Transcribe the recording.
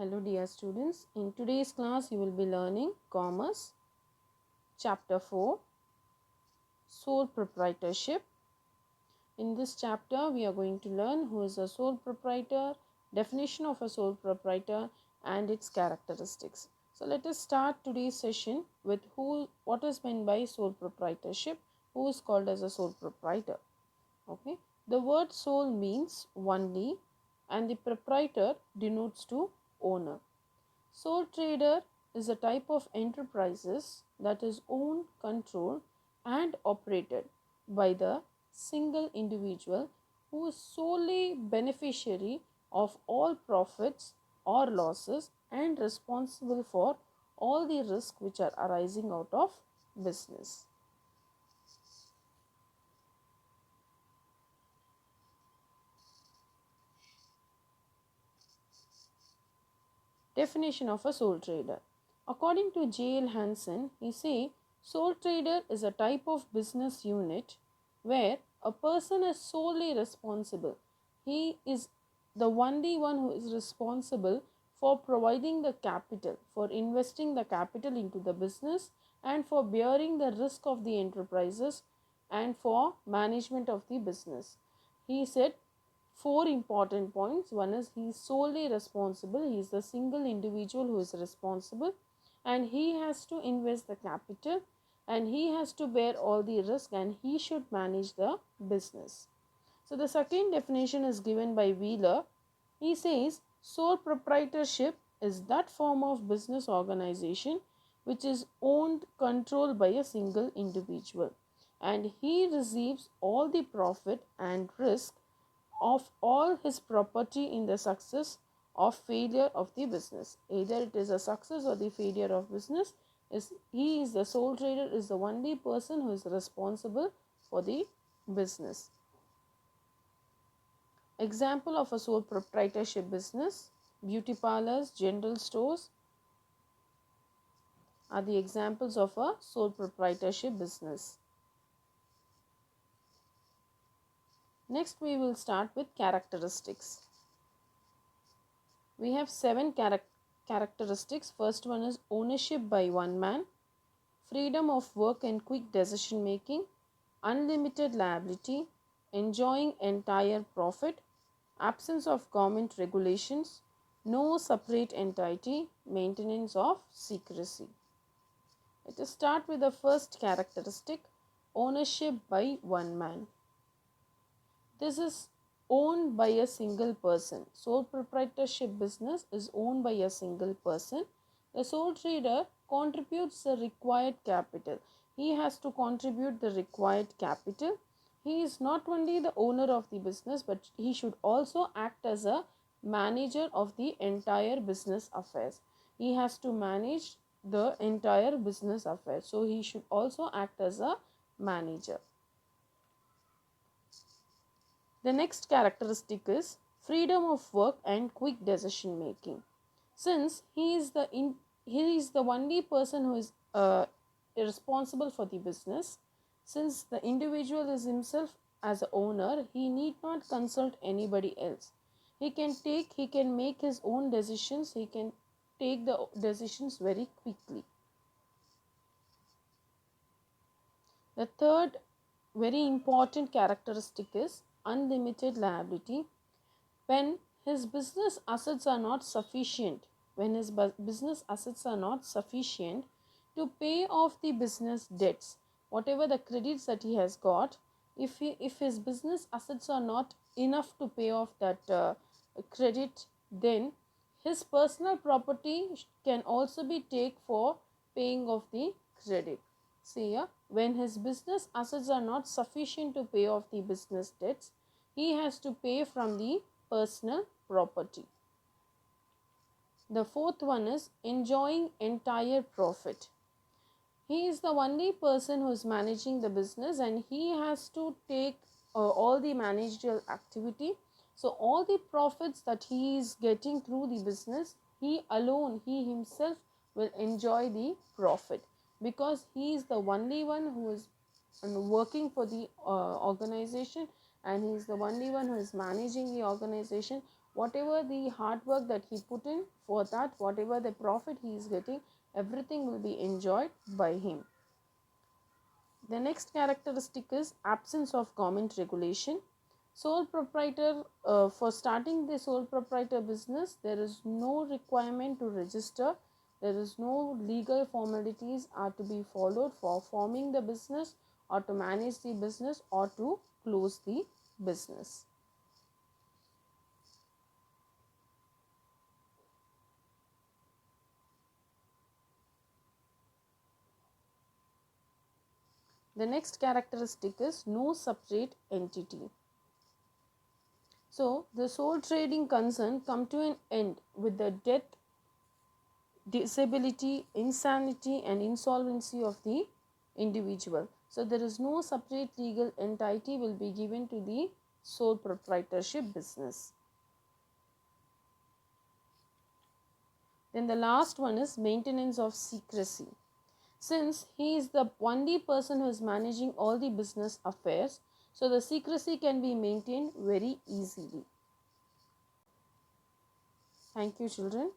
Hello dear students, in today's class you will be learning Commerce, Chapter 4, Sole Proprietorship. In this chapter we are going to learn who is a sole proprietor, definition of a sole proprietor and its characteristics. So let us start today's session with what is meant by sole proprietorship, who is called as a sole proprietor. Okay, the word sole means only and the proprietor denotes to owner. Sole trader is a type of enterprises that is owned, controlled and operated by the single individual who is solely beneficiary of all profits or losses and responsible for all the risks which are arising out of business. Definition of a sole trader. According to J.L. Hansen, he say sole trader is a type of business unit where a person is solely responsible. He is the only one who is responsible for providing the capital, for investing the capital into the business and for bearing the risk of the enterprises and for management of the business. He said four important points. One is he is solely responsible. He is the single individual who is responsible and he has to invest the capital and he has to bear all the risk and he should manage the business. So the second definition is given by Wheeler. He says sole proprietorship is that form of business organization which is owned, controlled by a single individual and he receives all the profit and risk of all his property in the success or failure of the business. Either it is a success or the failure of business, he is the sole trader, is the only person who is responsible for the business. Example of a sole proprietorship business: beauty parlors, general stores are the examples of a sole proprietorship business. Next we will start with characteristics. We have 7 characteristics. First one is ownership by one man, freedom of work and quick decision making, unlimited liability, enjoying entire profit, absence of government regulations, no separate entity, maintenance of secrecy. Let us start with the first characteristic, ownership by one man. This is owned by a single person. Sole proprietorship business is owned by a single person. The sole trader contributes the required capital. He has to contribute the required capital. He is not only the owner of the business, but he should also act as a manager of the entire business affairs. He has to manage the entire business affairs. So he should also act as a manager. The next characteristic is freedom of work and quick decision making. Since he is the only person who is responsible for the business, since the individual is himself as a owner, he need not consult anybody else. He can make his own decisions. He can take the decisions very quickly. The third very important characteristic is unlimited liability. When his business assets are not sufficient, to pay off the business debts, whatever the credits that he has got, if his business assets are not enough to pay off that credit, then his personal property can also be taken for paying off the credit. See here, when his business assets are not sufficient to pay off the business debts, he has to pay from the personal property. The fourth one is enjoying entire profit. He is the only person who is managing the business and he has to take all the managerial activity. So all the profits that he is getting through the business, he himself will enjoy the profit, because he is the only one who is working for the organization and he is the only one who is managing the organization. whatever the hard work that he put in, for that whatever the profit he is getting, everything will be enjoyed by him. The next characteristic is absence of government regulation. Sole proprietor, for starting the sole proprietor business, there is no requirement to register. There is no legal formalities are to be followed for forming the business or to manage the business or to close the business. The next characteristic is no separate entity. So, the sole trading concern come to an end with the death, disability, insanity and insolvency of the individual. So, there is no separate legal entity will be given to the sole proprietorship business. Then the last one is maintenance of secrecy. Since he is the only person who is managing all the business affairs, so the secrecy can be maintained very easily. Thank you, children.